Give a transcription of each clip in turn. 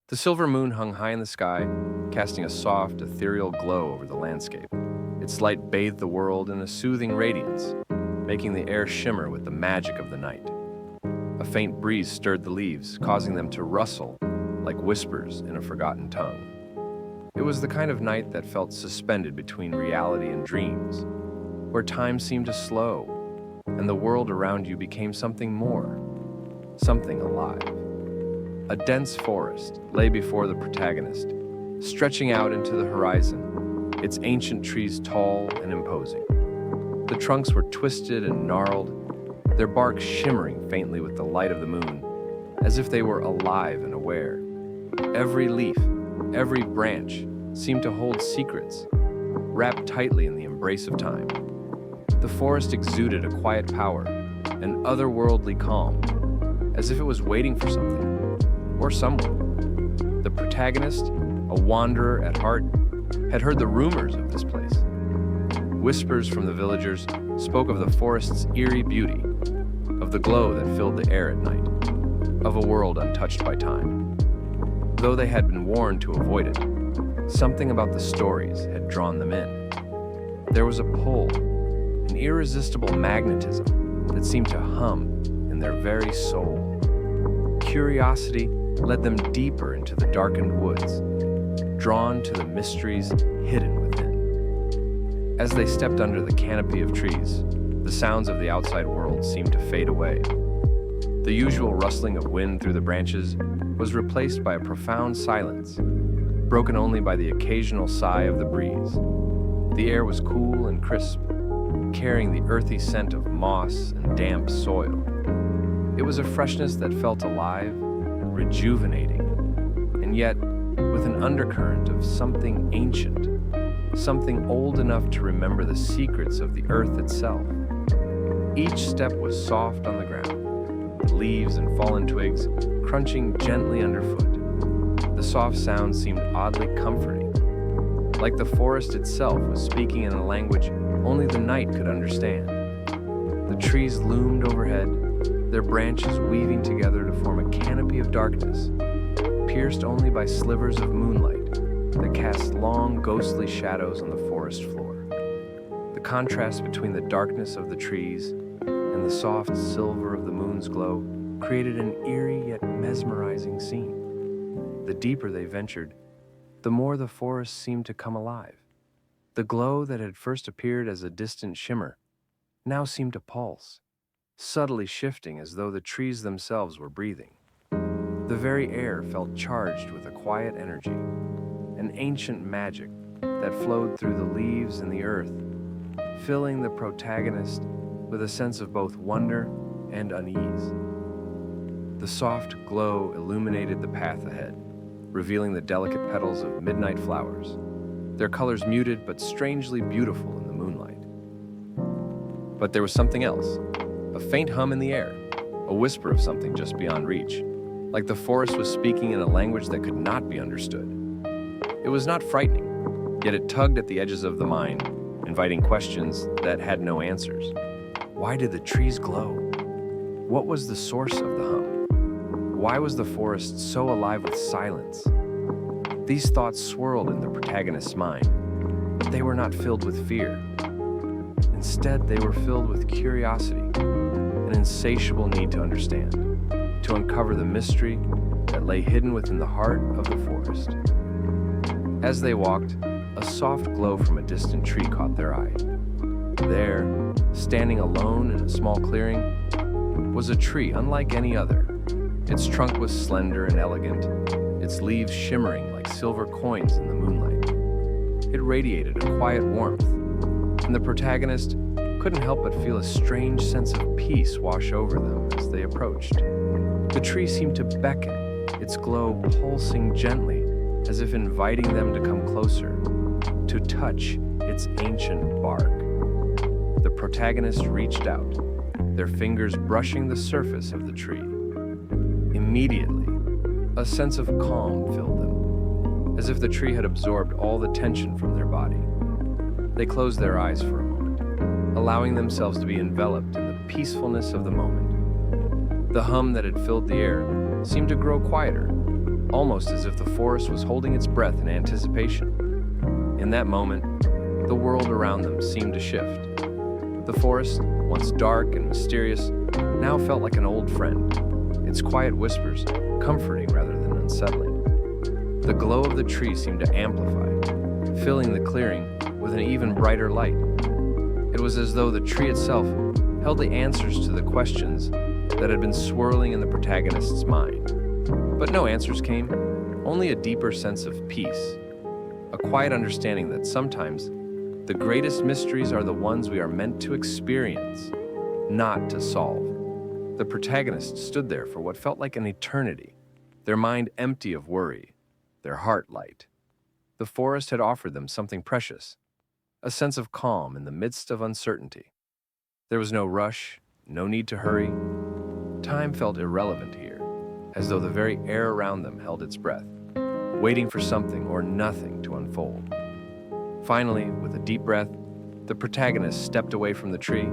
The silver moon hung high in the sky, casting a soft, ethereal glow over the landscape. Its light bathed the world in a soothing radiance, making the air shimmer with the magic of the night. A faint breeze stirred the leaves, causing them to rustle like whispers in a forgotten tongue. It was the kind of night that felt suspended between reality and dreams, where time seemed to slow, and the world around you became something more, something alive. A dense forest lay before the protagonist, stretching out into the horizon, its ancient trees tall and imposing. The trunks were twisted and gnarled, their bark shimmering faintly with the light of the moon, as if they were alive and aware. Every leaf, every branch seemed to hold secrets, wrapped tightly in the embrace of time. The forest exuded a quiet power, an otherworldly calm, as if it was waiting for something, or someone. The protagonist, a wanderer at heart, had heard the rumors of this place. Whispers from the villagers spoke of the forest's eerie beauty, of the glow that filled the air at night, of a world untouched by time. Though they had been warned to avoid it, something about the stories had drawn them in. There was a pull, an irresistible magnetism that seemed to hum in their very soul. Curiosity led them deeper into the darkened woods, drawn to the mysteries hidden within. As they stepped under the canopy of trees, the sounds of the outside world seemed to fade away. The usual rustling of wind through the branches was replaced by a profound silence, broken only by the occasional sigh of the breeze. The air was cool and crisp, carrying the earthy scent of moss and damp soil. It was a freshness that felt alive, rejuvenating, and yet with an undercurrent of something ancient, something old enough to remember the secrets of the earth itself. Each step was soft on the ground, the leaves and fallen twigs crunching gently underfoot. The soft sound seemed oddly comforting, like the forest itself was speaking in a language only the night could understand. The trees loomed overhead, their branches weaving together to form a canopy of darkness, pierced only by slivers of moonlight that cast long, ghostly shadows on the forest floor. The contrast between the darkness of the trees and the soft silver of the moon's glow created an eerie yet mesmerizing scene. The deeper they ventured, the more the forest seemed to come alive. The glow that had first appeared as a distant shimmer now seemed to pulse, subtly shifting as though the trees themselves were breathing. The very air felt charged with a quiet energy, an ancient magic that flowed through the leaves and the earth, filling the protagonist with a sense of both wonder and unease. The soft glow illuminated the path ahead, revealing the delicate petals of midnight flowers, their colors muted but strangely beautiful in the moonlight. But there was something else, a faint hum in the air, a whisper of something just beyond reach, like the forest was speaking in a language that could not be understood. It was not frightening, yet it tugged at the edges of the mind, inviting questions that had no answers. Why did the trees glow? What was the source of the hum? Why was the forest so alive with silence? These thoughts swirled in the protagonist's mind, but they were not filled with fear. Instead, they were filled with curiosity, an insatiable need to understand, to uncover the mystery that lay hidden within the heart of the forest. As they walked, a soft glow from a distant tree caught their eye. There, standing alone in a small clearing, was a tree unlike any other. Its trunk was slender and elegant, its leaves shimmering like silver coins in the moonlight. It radiated a quiet warmth, and the protagonist couldn't help but feel a strange sense of peace wash over them as they approached. The tree seemed to beckon, its glow pulsing gently as if inviting them to come closer, to touch its ancient bark. The protagonist reached out, their fingers brushing the surface of the tree. Immediately, a sense of calm filled them, as if the tree had absorbed all the tension from their body. They closed their eyes for a moment, allowing themselves to be enveloped in the peacefulness of the moment. The hum that had filled the air seemed to grow quieter, almost as if the forest was holding its breath in anticipation. In that moment, the world around them seemed to shift. The forest, once dark and mysterious, now felt like an old friend, its quiet whispers comforting rather than unsettling. The glow of the tree seemed to amplify, filling the clearing with an even brighter light. It was as though the tree itself held the answers to the questions that had been swirling in the protagonist's mind. But no answers came, only a deeper sense of peace, a quiet understanding that sometimes the greatest mysteries are the ones we are meant to experience, not to solve. The protagonist stood there for what felt like an eternity, their mind empty of worry, their heart light. The forest had offered them something precious, a sense of calm in the midst of uncertainty. There was no rush, no need to hurry. Time felt irrelevant here, as though the very air around them held its breath, waiting for something or nothing to unfold. Finally, with a deep breath, the protagonist stepped away from the tree,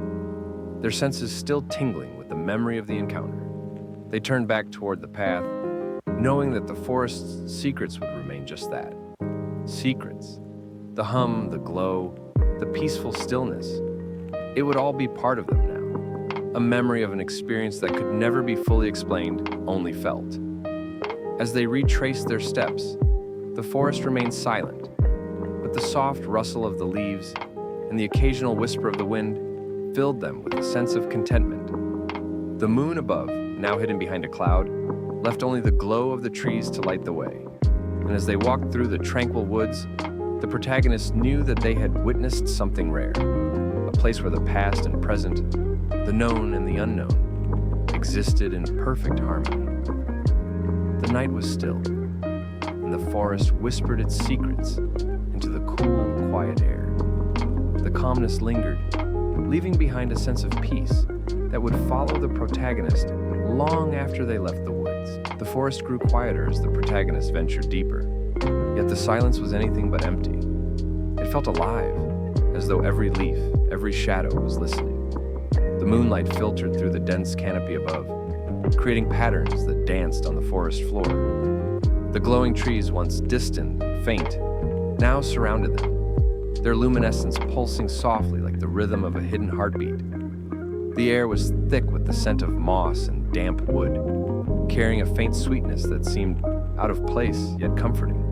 their senses still tingling with the memory of the encounter. They turned back toward the path, knowing that the forest's secrets would remain just that. Secrets. The hum, the glow, the peaceful stillness. It would all be part of them now. A memory of an experience that could never be fully explained, only felt. As they retraced their steps, the forest remained silent, but the soft rustle of the leaves and the occasional whisper of the wind filled them with a sense of contentment. The moon above, now hidden behind a cloud, left only the glow of the trees to light the way. And as they walked through the tranquil woods, the protagonists knew that they had witnessed something rare, a place where the past and present, the known and the unknown, existed in perfect harmony. The night was still, and the forest whispered its secrets into the cool, quiet air. The calmness lingered, leaving behind a sense of peace that would follow the protagonist long after they left the woods. The forest grew quieter as the protagonist ventured deeper, yet the silence was anything but empty. It felt alive, as though every leaf, every shadow was listening. The moonlight filtered through the dense canopy above, creating patterns that danced on the forest floor. The glowing trees, once distant and faint, now surrounded them, their luminescence pulsing softly like the rhythm of a hidden heartbeat. The air was thick with the scent of moss and damp wood, carrying a faint sweetness that seemed out of place yet comforting.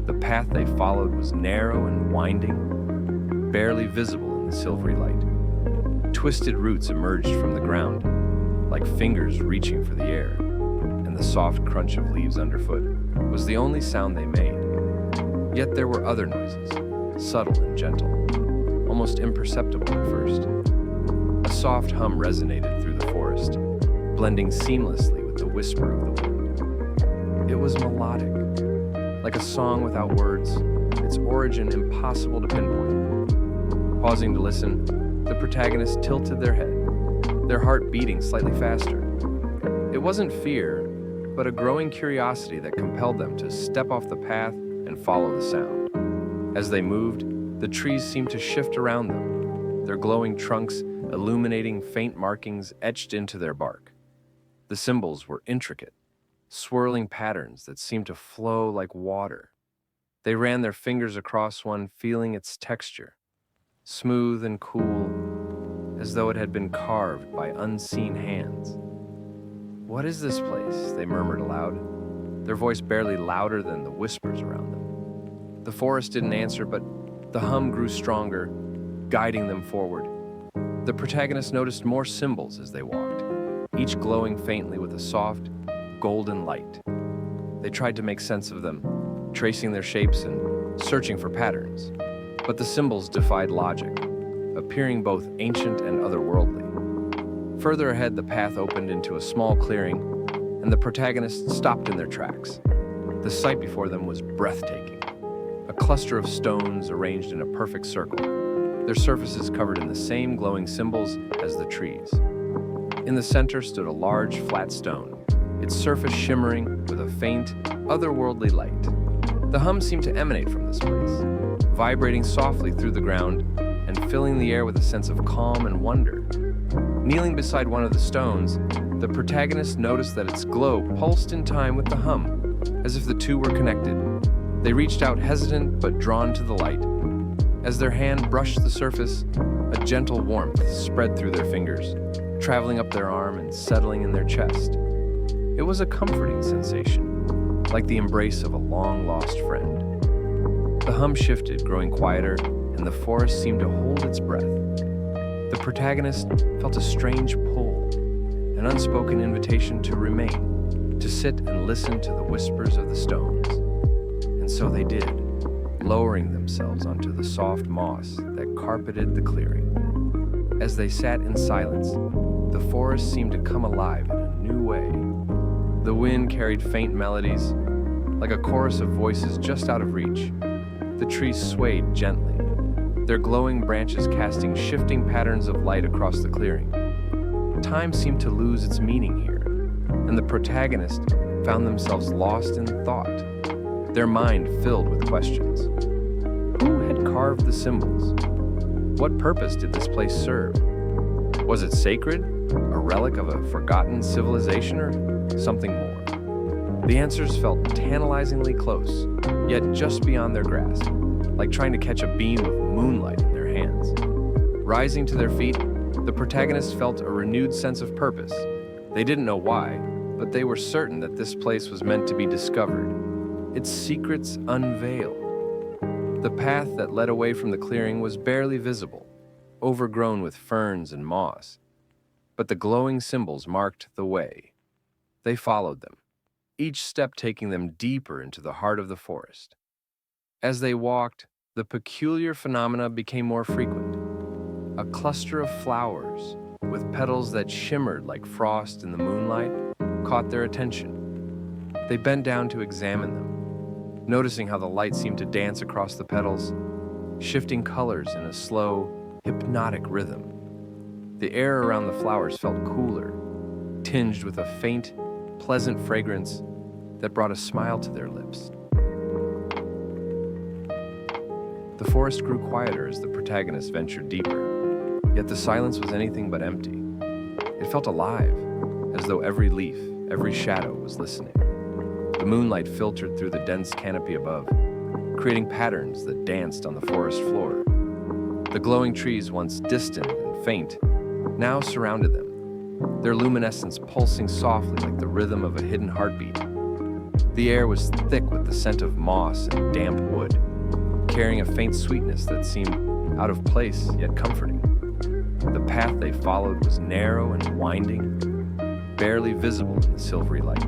The path they followed was narrow and winding, barely visible in the silvery light. Twisted roots emerged from the ground, like fingers reaching for the air, and the soft crunch of leaves underfoot was the only sound they made. Yet there were other noises, subtle and gentle, almost imperceptible at first. A soft hum resonated through the forest, blending seamlessly with the whisper of the wind. It was melodic, like a song without words, its origin impossible to pinpoint. Pausing to listen, the protagonists tilted their head, their heart beating slightly faster. It wasn't fear, but a growing curiosity that compelled them to step off the path and follow the sound. As they moved, the trees seemed to shift around them, their glowing trunks illuminating faint markings etched into their bark. The symbols were intricate, swirling patterns that seemed to flow like water. They ran their fingers across one, feeling its texture, smooth and cool, as though it had been carved by unseen hands. "What is this place?" they murmured aloud, their voice barely louder than the whispers around them. The forest didn't answer, but the hum grew stronger, guiding them forward. The protagonist noticed more symbols as they walked, each glowing faintly with a soft, golden light. They tried to make sense of them, tracing their shapes and searching for patterns. But the symbols defied logic, appearing both ancient and otherworldly. Further ahead, the path opened into a small clearing, and the protagonists stopped in their tracks. The sight before them was breathtaking. A cluster of stones arranged in a perfect circle, their surfaces covered in the same glowing symbols as the trees. In the center stood a large, flat stone, its surface shimmering with a faint, otherworldly light. The hum seemed to emanate from this place, vibrating softly through the ground and filling the air with a sense of calm and wonder. Kneeling beside one of the stones, the protagonist noticed that its glow pulsed in time with the hum, As if the two were connected, they reached out hesitant but drawn to the light. As their hand brushed the surface, a gentle warmth spread through their fingers, traveling up their arm and settling in their chest. It was a comforting sensation, like the embrace of a long-lost friend. The hum shifted, growing quieter, and the forest seemed to hold its breath. The protagonist felt a strange pull, an unspoken invitation to remain, to sit and listen to the whispers of the stones. And so they did, lowering themselves onto the soft moss that carpeted the clearing. As they sat in silence, the forest seemed to come alive in a new way. The wind carried faint melodies, like a chorus of voices just out of reach. The trees swayed gently, their glowing branches casting shifting patterns of light across the clearing. Time seemed to lose its meaning here, and the protagonist found themselves lost in thought, their mind filled with questions. Who had carved the symbols? What purpose did this place serve? Was it sacred, a relic of a forgotten civilization, or something more? The answers felt tantalizingly close, yet just beyond their grasp, like trying to catch a beam of moonlight in their hands. Rising to their feet, the protagonists felt a renewed sense of purpose. They didn't know why, but they were certain that this place was meant to be discovered, its secrets unveiled. The path that led away from the clearing was barely visible, overgrown with ferns and moss, but the glowing symbols marked the way. They followed them, each step taking them deeper into the heart of the forest. As they walked, the peculiar phenomena became more frequent. A cluster of flowers, with petals that shimmered like frost in the moonlight, caught their attention. They bent down to examine them, noticing how the light seemed to dance across the petals, shifting colors in a slow, hypnotic rhythm. The air around the flowers felt cooler, tinged with a faint, pleasant fragrance that brought a smile to their lips. The forest grew quieter as the protagonist ventured deeper, yet the silence was anything but empty. It felt alive, as though every leaf, every shadow was listening. The moonlight filtered through the dense canopy above, creating patterns that danced on the forest floor. The glowing trees, once distant and faint, now surrounded them, their luminescence pulsing softly like the rhythm of a hidden heartbeat. The air was thick with the scent of moss and damp wood, carrying a faint sweetness that seemed out of place yet comforting. The path they followed was narrow and winding, barely visible in the silvery light.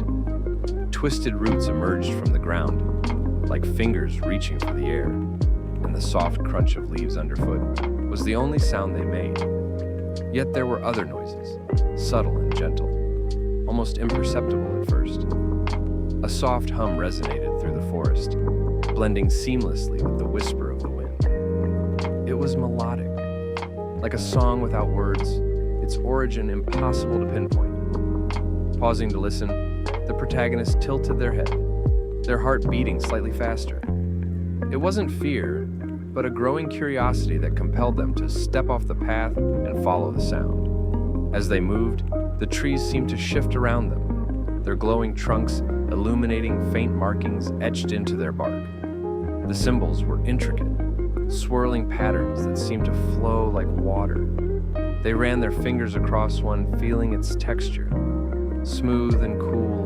Twisted roots emerged from the ground, like fingers reaching for the air, and the soft crunch of leaves underfoot was the only sound they made. Yet there were other noises, subtle and gentle, almost imperceptible at first. A soft hum resonated through the forest, blending seamlessly with the whisper of the wind. It was melodic, like a song without words, its origin impossible to pinpoint. Pausing to listen, the protagonists tilted their head, their heart beating slightly faster. It wasn't fear, but a growing curiosity that compelled them to step off the path and follow the sound. As they moved, the trees seemed to shift around them, their glowing trunks illuminating faint markings etched into their bark. The symbols were intricate, swirling patterns that seemed to flow like water. They ran their fingers across one, feeling its texture, smooth and cool,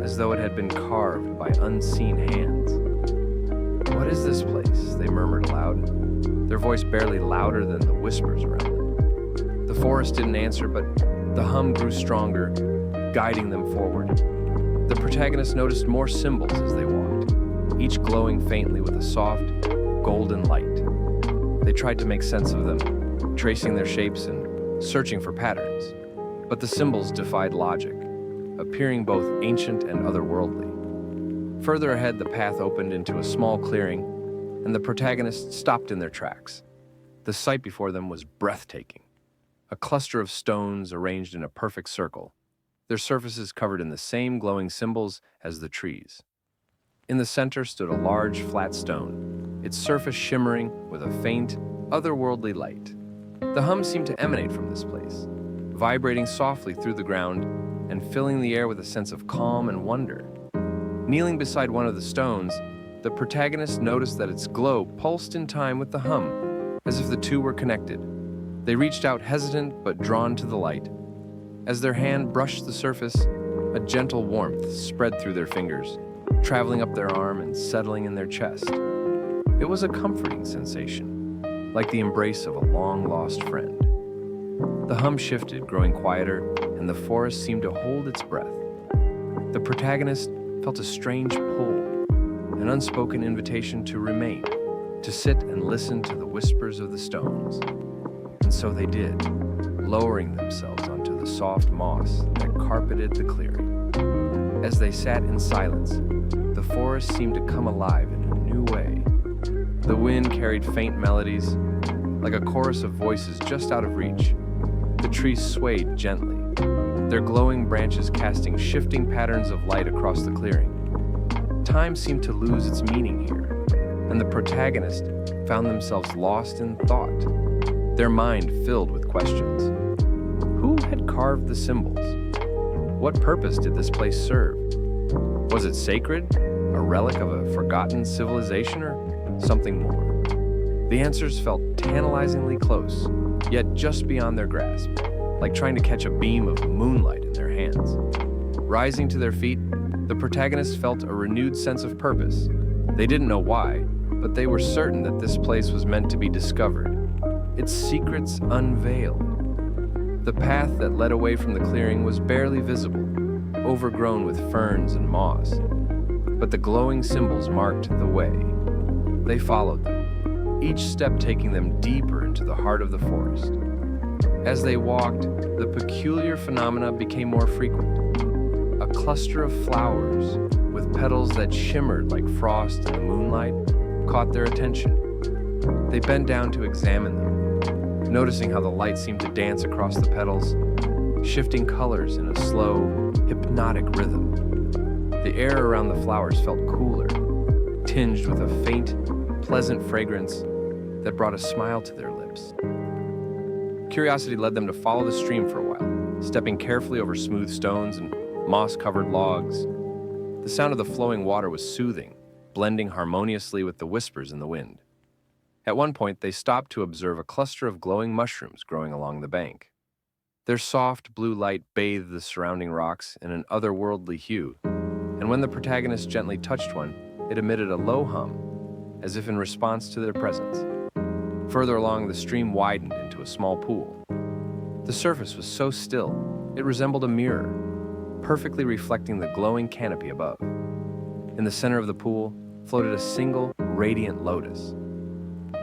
as though it had been carved by unseen hands. "What is this place?" they murmured aloud, their voice barely louder than the whispers around them. The forest didn't answer, but the hum grew stronger, guiding them forward. The protagonists noticed more symbols as they walked, each glowing faintly with a soft, golden light. They tried to make sense of them, tracing their shapes and searching for patterns. But the symbols defied logic, appearing both ancient and otherworldly. Further ahead, the path opened into a small clearing, and the protagonists stopped in their tracks. The sight before them was breathtaking. A cluster of stones arranged in a perfect circle, their surfaces covered in the same glowing symbols as the trees. In the center stood a large, flat stone, its surface shimmering with a faint, otherworldly light. The hum seemed to emanate from this place, vibrating softly through the ground and filling the air with a sense of calm and wonder. Kneeling beside one of the stones, the protagonist noticed that its glow pulsed in time with the hum, as if the two were connected. They reached out hesitant but drawn to the light. As their hand brushed the surface, a gentle warmth spread through their fingers, traveling up their arm and settling in their chest. It was a comforting sensation, like the embrace of a long-lost friend. The hum shifted, growing quieter, and the forest seemed to hold its breath. The protagonist felt a strange pull, an unspoken invitation to remain, to sit and listen to the whispers of the stones. And so they did, lowering themselves onto the soft moss that carpeted the clearing. As they sat in silence, the forest seemed to come alive in a new way. The wind carried faint melodies, like a chorus of voices just out of reach. The trees swayed gently, their glowing branches casting shifting patterns of light across the clearing. Time seemed to lose its meaning here, and the protagonist found themselves lost in thought, their mind filled with questions. Who had carved the symbols? What purpose did this place serve? Was it sacred, a relic of a forgotten civilization, or something more? The answers felt tantalizingly close, yet just beyond their grasp, like trying to catch a beam of moonlight in their hands. Rising to their feet, the protagonists felt a renewed sense of purpose. They didn't know why, but they were certain that this place was meant to be discovered, its secrets unveiled. The path that led away from the clearing was barely visible, overgrown with ferns and moss, but the glowing symbols marked the way. They followed them, each step taking them deeper into the heart of the forest. As they walked, the peculiar phenomena became more frequent. A cluster of flowers, with petals that shimmered like frost in the moonlight, caught their attention. They bent down to examine them, noticing how the light seemed to dance across the petals, shifting colors in a slow, hypnotic rhythm. The air around the flowers felt cooler, tinged with a faint, pleasant fragrance that brought a smile to their lips. Curiosity led them to follow the stream for a while, stepping carefully over smooth stones and moss-covered logs. The sound of the flowing water was soothing, blending harmoniously with the whispers in the wind. At one point, they stopped to observe a cluster of glowing mushrooms growing along the bank. Their soft blue light bathed the surrounding rocks in an otherworldly hue, and when the protagonist gently touched one, it emitted a low hum, as if in response to their presence. Further along, the stream widened into a small pool. The surface was so still, it resembled a mirror, perfectly reflecting the glowing canopy above. In the center of the pool floated a single, radiant lotus.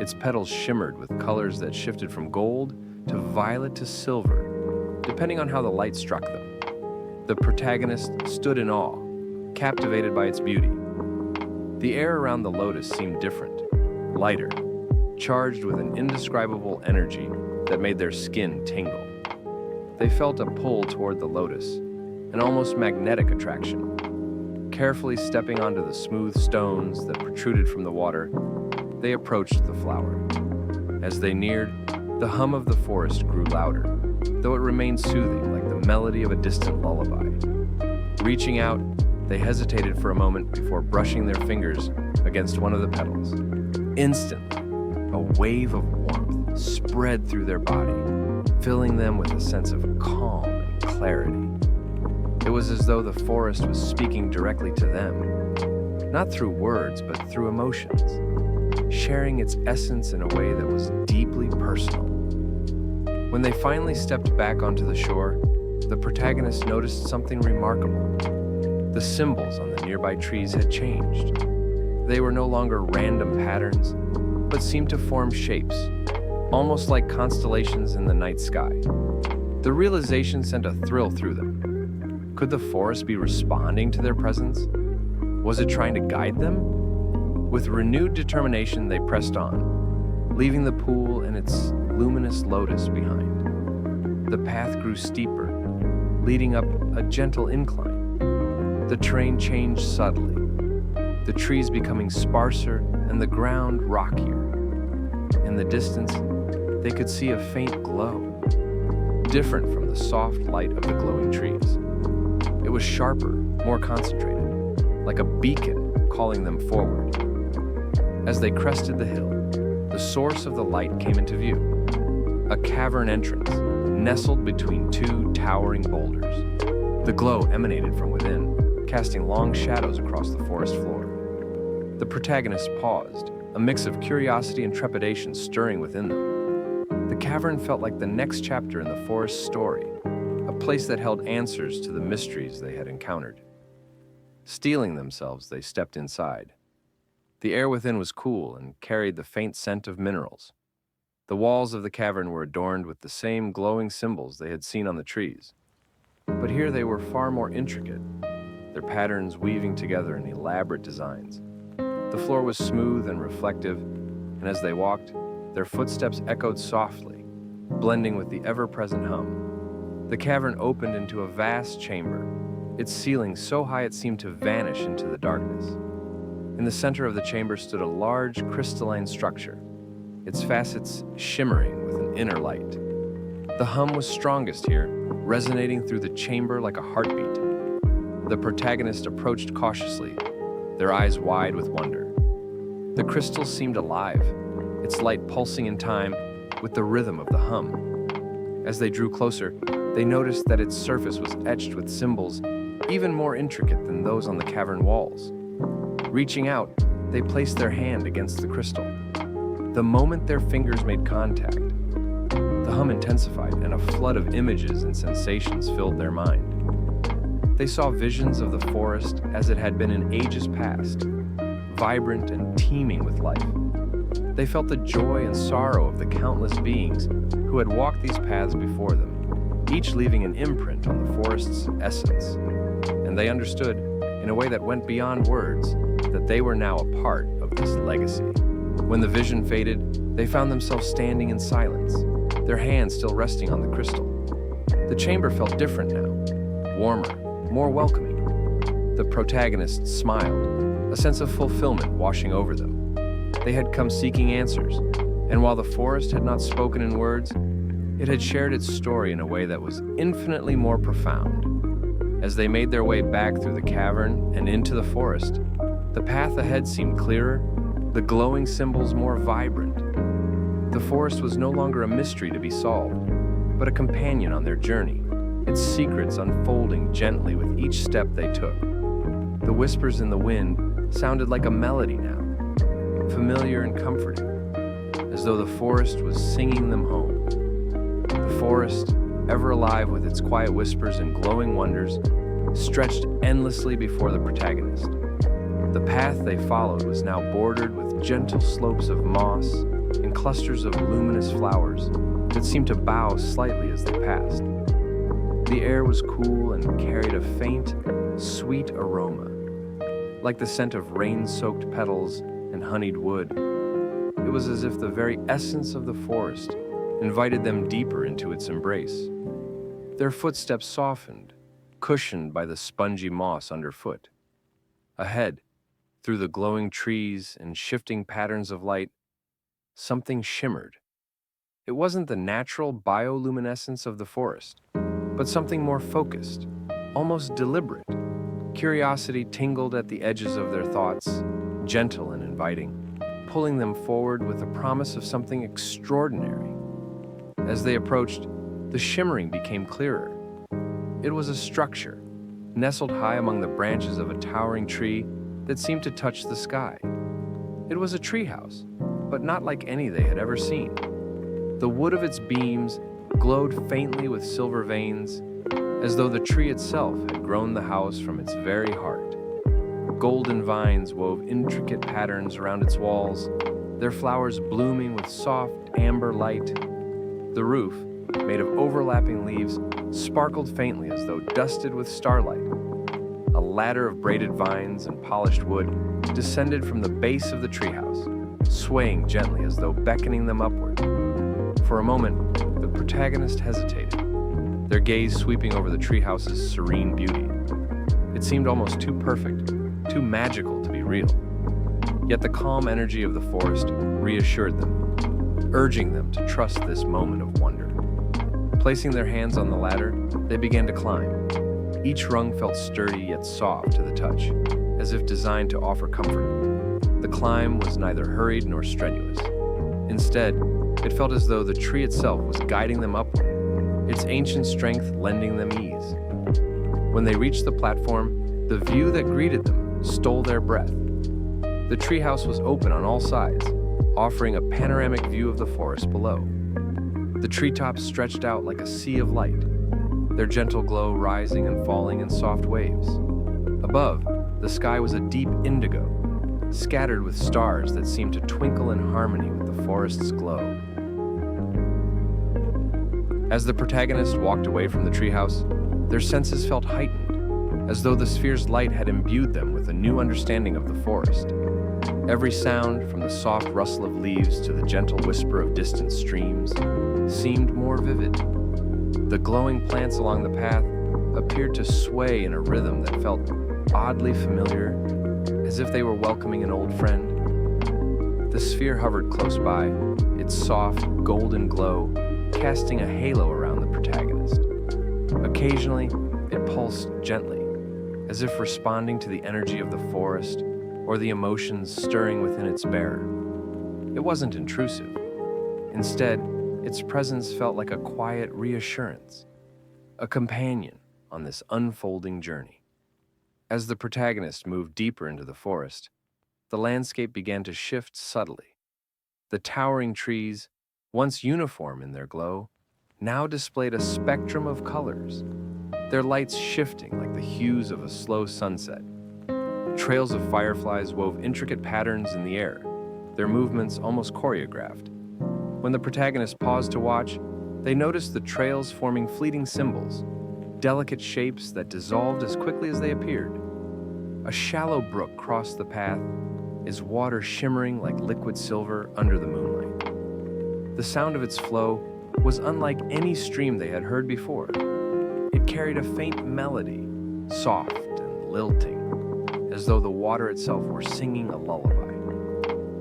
Its petals shimmered with colors that shifted from gold to violet to silver, depending on how the light struck them. The protagonist stood in awe, captivated by its beauty. The air around the lotus seemed different, lighter, charged with an indescribable energy that made their skin tingle. They felt a pull toward the lotus, an almost magnetic attraction. Carefully stepping onto the smooth stones that protruded from the water, they approached the flower. As they neared, the hum of the forest grew louder, though it remained soothing like the melody of a distant lullaby. Reaching out, they hesitated for a moment before brushing their fingers against one of the petals. Instantly, a wave of warmth spread through their body, filling them with a sense of calm and clarity. It was as though the forest was speaking directly to them, not through words, but through emotions, sharing its essence in a way that was deeply personal. When they finally stepped back onto the shore, the protagonist noticed something remarkable. The symbols on the nearby trees had changed. They were no longer random patterns, but seemed to form shapes, almost like constellations in the night sky. The realization sent a thrill through them. Could the forest be responding to their presence? Was it trying to guide them? With renewed determination, they pressed on, leaving the pool and its luminous lotus behind. The path grew steeper, leading up a gentle incline. The terrain changed subtly, the trees becoming sparser and the ground rockier. In the distance, they could see a faint glow, different from the soft light of the glowing trees. It was sharper, more concentrated, like a beacon calling them forward. As they crested the hill, the source of the light came into view, a cavern entrance nestled between two towering boulders. The glow emanated from within, casting long shadows across the forest floor. The protagonist paused, a mix of curiosity and trepidation stirring within them. The cavern felt like the next chapter in the forest's story, a place that held answers to the mysteries they had encountered. Steeling themselves, they stepped inside. The air within was cool and carried the faint scent of minerals. The walls of the cavern were adorned with the same glowing symbols they had seen on the trees. But here they were far more intricate, their patterns weaving together in elaborate designs. The floor was smooth and reflective, and as they walked, their footsteps echoed softly, blending with the ever-present hum. The cavern opened into a vast chamber, its ceiling so high it seemed to vanish into the darkness. In the center of the chamber stood a large crystalline structure, its facets shimmering with an inner light. The hum was strongest here, resonating through the chamber like a heartbeat. The protagonist approached cautiously, their eyes wide with wonder. The crystal seemed alive, its light pulsing in time with the rhythm of the hum. As they drew closer, they noticed that its surface was etched with symbols even more intricate than those on the cavern walls. Reaching out, they placed their hand against the crystal. The moment their fingers made contact, the hum intensified and a flood of images and sensations filled their mind. They saw visions of the forest as it had been in ages past, vibrant and teeming with life. They felt the joy and sorrow of the countless beings who had walked these paths before them, each leaving an imprint on the forest's essence. And they understood, in a way that went beyond words, that they were now a part of this legacy. When the vision faded, they found themselves standing in silence, their hands still resting on the crystal. The chamber felt different now, warmer, more welcoming. The protagonists smiled, a sense of fulfillment washing over them. They had come seeking answers, and while the forest had not spoken in words, it had shared its story in a way that was infinitely more profound. As they made their way back through the cavern and into the forest, the path ahead seemed clearer, the glowing symbols more vibrant. The forest was no longer a mystery to be solved, but a companion on their journey, its secrets unfolding gently with each step they took. The whispers in the wind sounded like a melody now, familiar and comforting, as though the forest was singing them home. The forest, ever alive with its quiet whispers and glowing wonders, stretched endlessly before the protagonist. The path they followed was now bordered with gentle slopes of moss and clusters of luminous flowers that seemed to bow slightly as they passed. The air was cool and carried a faint, sweet aroma, like the scent of rain-soaked petals and honeyed wood. It was as if the very essence of the forest invited them deeper into its embrace. Their footsteps softened, cushioned by the spongy moss underfoot. Ahead, through the glowing trees and shifting patterns of light, something shimmered. It wasn't the natural bioluminescence of the forest, but something more focused, almost deliberate. Curiosity tingled at the edges of their thoughts, gentle and inviting, pulling them forward with a promise of something extraordinary. As they approached, the shimmering became clearer. It was a structure, nestled high among the branches of a towering tree that seemed to touch the sky. It was a treehouse, but not like any they had ever seen. The wood of its beams glowed faintly with silver veins, as though the tree itself had grown the house from its very heart. Golden vines wove intricate patterns around its walls, their flowers blooming with soft amber light. The roof, made of overlapping leaves, sparkled faintly as though dusted with starlight. A ladder of braided vines and polished wood descended from the base of the treehouse, swaying gently as though beckoning them upward. For a moment, the protagonist hesitated, their gaze sweeping over the treehouse's serene beauty. It seemed almost too perfect, too magical to be real. Yet the calm energy of the forest reassured them, urging them to trust this moment of wonder. Placing their hands on the ladder, they began to climb. Each rung felt sturdy yet soft to the touch, as if designed to offer comfort. The climb was neither hurried nor strenuous. Instead, it felt as though the tree itself was guiding them upward, its ancient strength lending them ease. When they reached the platform, the view that greeted them stole their breath. The treehouse was open on all sides, offering a panoramic view of the forest below. The treetops stretched out like a sea of light, their gentle glow rising and falling in soft waves. Above, the sky was a deep indigo, scattered with stars that seemed to twinkle in harmony with the forest's glow. As the protagonists walked away from the treehouse, their senses felt heightened, as though the sphere's light had imbued them with a new understanding of the forest. Every sound, from the soft rustle of leaves to the gentle whisper of distant streams, seemed more vivid. The glowing plants along the path appeared to sway in a rhythm that felt oddly familiar, as if they were welcoming an old friend. The sphere hovered close by, its soft, golden glow casting a halo around the protagonist. Occasionally, it pulsed gently, as if responding to the energy of the forest or the emotions stirring within its bearer. It wasn't intrusive. Instead, its presence felt like a quiet reassurance, a companion on this unfolding journey. As the protagonist moved deeper into the forest, the landscape began to shift subtly. The towering trees, once uniform in their glow, now displayed a spectrum of colors, their lights shifting like the hues of a slow sunset. Trails of fireflies wove intricate patterns in the air, their movements almost choreographed. When the protagonists paused to watch, they noticed the trails forming fleeting symbols, delicate shapes that dissolved as quickly as they appeared. A shallow brook crossed the path, its water shimmering like liquid silver under the moonlight. The sound of its flow was unlike any stream they had heard before. It carried a faint melody, soft and lilting, as though the water itself were singing a lullaby.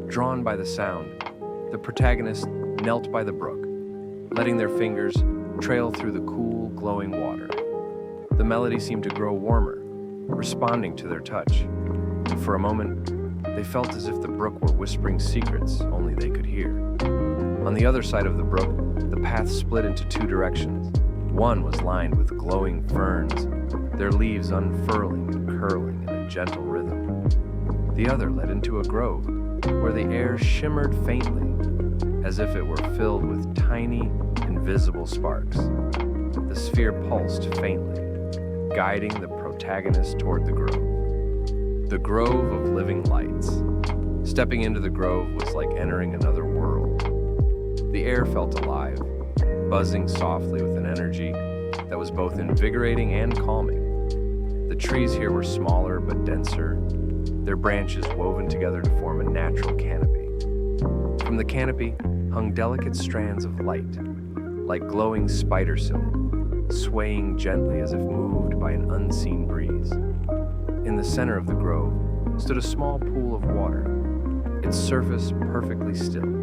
Drawn by the sound, the protagonists knelt by the brook, letting their fingers trail through the cool, glowing water. The melody seemed to grow warmer, responding to their touch, and for a moment, they felt as if the brook were whispering secrets only they could hear. On the other side of the brook, the path split into two directions. One was lined with glowing ferns, their leaves unfurling and curling in a gentle rhythm. The other led into a grove, where the air shimmered faintly, as if it were filled with tiny, invisible sparks. The sphere pulsed faintly, guiding the protagonist toward the grove. The grove of living lights. Stepping into the grove was like entering another world. The air felt alive, buzzing softly with an energy that was both invigorating and calming. The trees here were smaller but denser, their branches woven together to form a natural canopy. From the canopy hung delicate strands of light, like glowing spider silk, swaying gently as if moved by an unseen breeze. In the center of the grove stood a small pool of water, its surface perfectly still.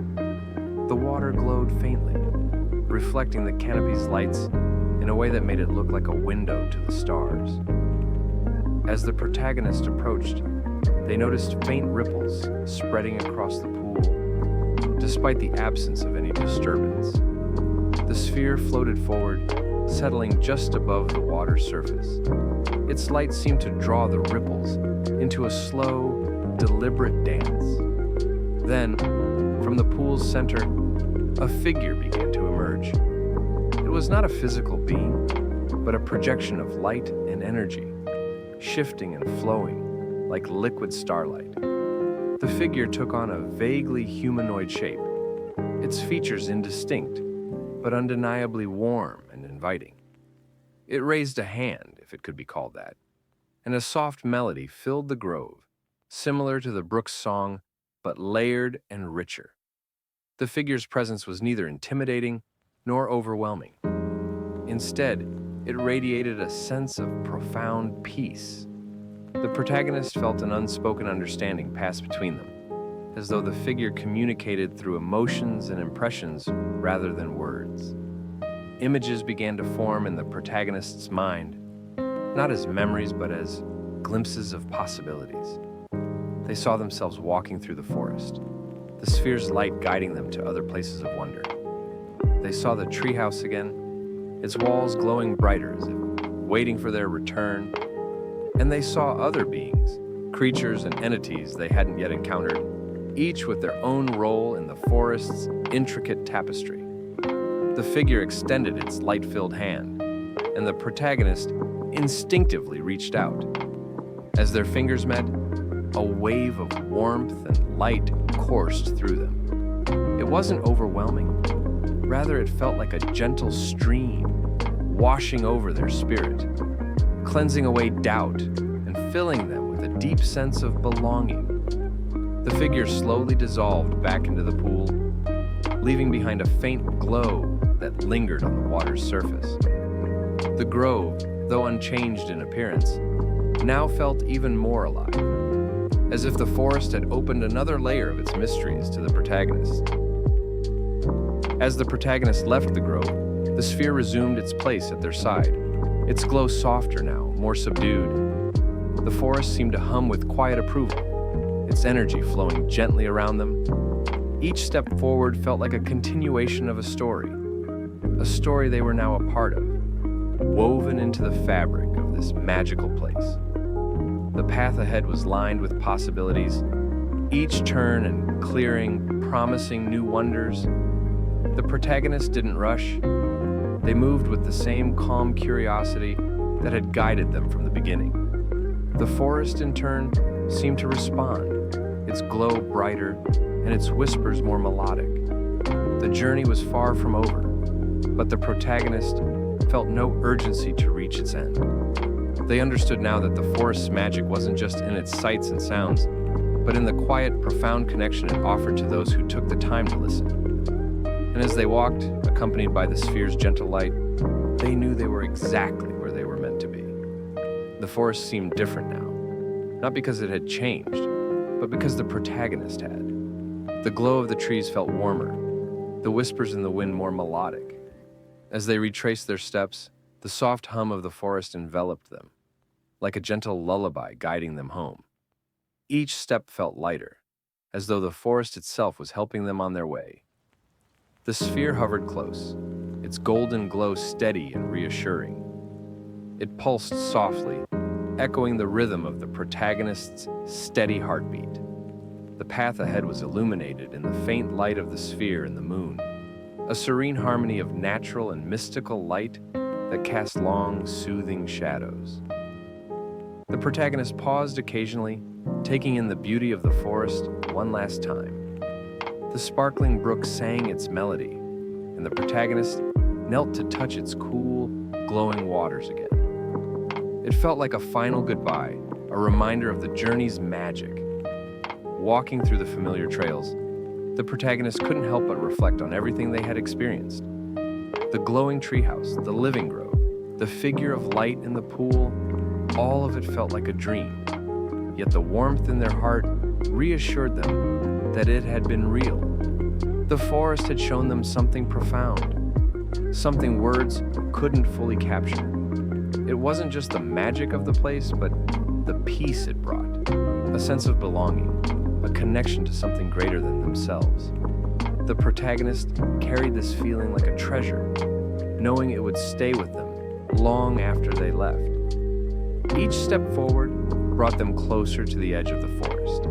The water glowed faintly, reflecting the canopy's lights in a way that made it look like a window to the stars. As the protagonist approached, they noticed faint ripples spreading across the pool, despite the absence of any disturbance. The sphere floated forward, settling just above the water's surface. Its light seemed to draw the ripples into a slow, deliberate dance. Then, from the pool's center, a figure began to emerge. It was not a physical being, but a projection of light and energy, shifting and flowing like liquid starlight. The figure took on a vaguely humanoid shape, its features indistinct, but undeniably warm and inviting. It raised a hand, if it could be called that, and a soft melody filled the grove, similar to the brook's song, but layered and richer. The figure's presence was neither intimidating nor overwhelming. Instead, it radiated a sense of profound peace. The protagonist felt an unspoken understanding pass between them, as though the figure communicated through emotions and impressions rather than words. Images began to form in the protagonist's mind, not as memories but as glimpses of possibilities. They saw themselves walking through the forest, the sphere's light guiding them to other places of wonder. They saw the treehouse again, its walls glowing brighter as if waiting for their return. And they saw other beings, creatures and entities they hadn't yet encountered, each with their own role in the forest's intricate tapestry. The figure extended its light-filled hand, and the protagonist instinctively reached out. As their fingers met, a wave of warmth and light coursed through them. It wasn't overwhelming. Rather, it felt like a gentle stream washing over their spirit, cleansing away doubt and filling them with a deep sense of belonging. The figure slowly dissolved back into the pool, leaving behind a faint glow that lingered on the water's surface. The grove, though unchanged in appearance, now felt even more alive, as if the forest had opened another layer of its mysteries to the protagonist. As the protagonist left the grove, the sphere resumed its place at their side, its glow softer now, more subdued. The forest seemed to hum with quiet approval, its energy flowing gently around them. Each step forward felt like a continuation of a story they were now a part of, woven into the fabric of this magical place. The path ahead was lined with possibilities, each turn and clearing promising new wonders. The protagonists didn't rush. They moved with the same calm curiosity that had guided them from the beginning. The forest, in turn, seemed to respond, its glow brighter and its whispers more melodic. The journey was far from over, but the protagonist felt no urgency to reach its end. They understood now that the forest's magic wasn't just in its sights and sounds, but in the quiet, profound connection it offered to those who took the time to listen. And as they walked, accompanied by the sphere's gentle light, they knew they were exactly where they were meant to be. The forest seemed different now, not because it had changed, but because the protagonist had. The glow of the trees felt warmer, the whispers in the wind more melodic. As they retraced their steps, the soft hum of the forest enveloped them, like a gentle lullaby guiding them home. Each step felt lighter, as though the forest itself was helping them on their way. The sphere hovered close, its golden glow steady and reassuring. It pulsed softly, echoing the rhythm of the protagonist's steady heartbeat. The path ahead was illuminated in the faint light of the sphere and the moon, a serene harmony of natural and mystical light that cast long, soothing shadows. The protagonist paused occasionally, taking in the beauty of the forest one last time. The sparkling brook sang its melody, and the protagonist knelt to touch its cool, glowing waters again. It felt like a final goodbye, a reminder of the journey's magic. Walking through the familiar trails, the protagonist couldn't help but reflect on everything they had experienced. The glowing treehouse, the living grove, the figure of light in the pool, all of it felt like a dream. Yet the warmth in their heart reassured them that it had been real. The forest had shown them something profound, something words couldn't fully capture. It wasn't just the magic of the place, but the peace it brought, a sense of belonging, a connection to something greater than themselves. The protagonist carried this feeling like a treasure, knowing it would stay with them long after they left. Each step forward brought them closer to the edge of the forest.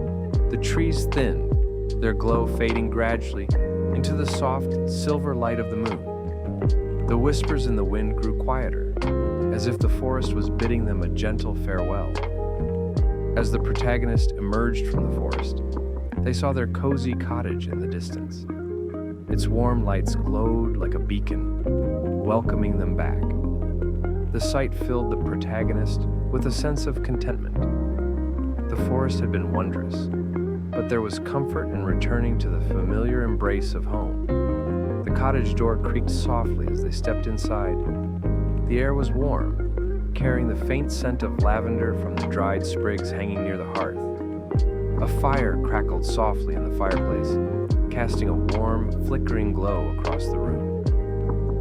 The trees thinned, their glow fading gradually into the soft silver light of the moon. The whispers in the wind grew quieter, as if the forest was bidding them a gentle farewell. As the protagonist emerged from the forest, they saw their cozy cottage in the distance. Its warm lights glowed like a beacon, welcoming them back. The sight filled the protagonist with a sense of contentment. The forest had been wondrous, but there was comfort in returning to the familiar embrace of home. The cottage door creaked softly as they stepped inside. The air was warm, carrying the faint scent of lavender from the dried sprigs hanging near the hearth. A fire crackled softly in the fireplace, casting a warm, flickering glow across the room.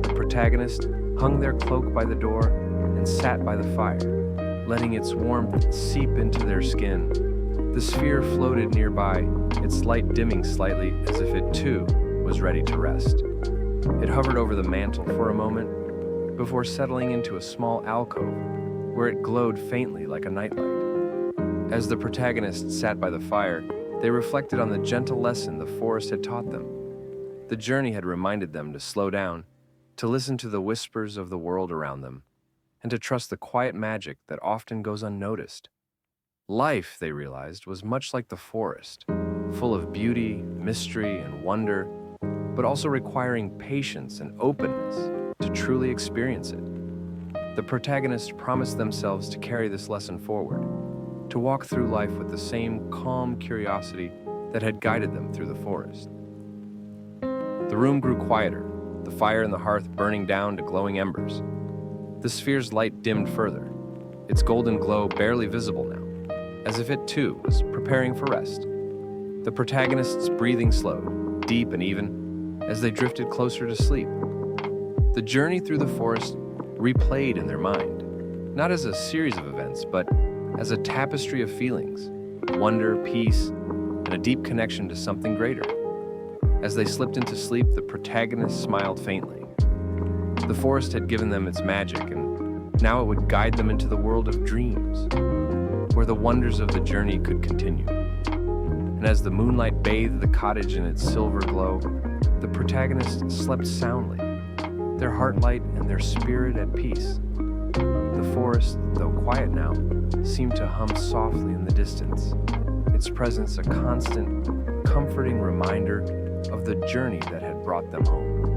The protagonist hung their cloak by the door and sat by the fire, letting its warmth seep into their skin. The sphere floated nearby, its light dimming slightly as if it too was ready to rest. It hovered over the mantel for a moment before settling into a small alcove where it glowed faintly like a nightlight. As the protagonists sat by the fire, they reflected on the gentle lesson the forest had taught them. The journey had reminded them to slow down, to listen to the whispers of the world around them, and to trust the quiet magic that often goes unnoticed. Life, they realized, was much like the forest, full of beauty, mystery, and wonder, but also requiring patience and openness to truly experience it. The protagonists promised themselves to carry this lesson forward, to walk through life with the same calm curiosity that had guided them through the forest. The room grew quieter, the fire in the hearth burning down to glowing embers. The sphere's light dimmed further, its golden glow barely visible now, as if it too was preparing for rest. The protagonists' breathing slowed, deep and even, as they drifted closer to sleep. The journey through the forest replayed in their mind, not as a series of events, but as a tapestry of feelings, wonder, peace, and a deep connection to something greater. As they slipped into sleep, the protagonist smiled faintly. The forest had given them its magic, and now it would guide them into the world of dreams, where the wonders of the journey could continue. And as the moonlight bathed the cottage in its silver glow, the protagonists slept soundly, their heart light and their spirit at peace. The forest, though quiet now, seemed to hum softly in the distance, its presence a constant, comforting reminder of the journey that had brought them home.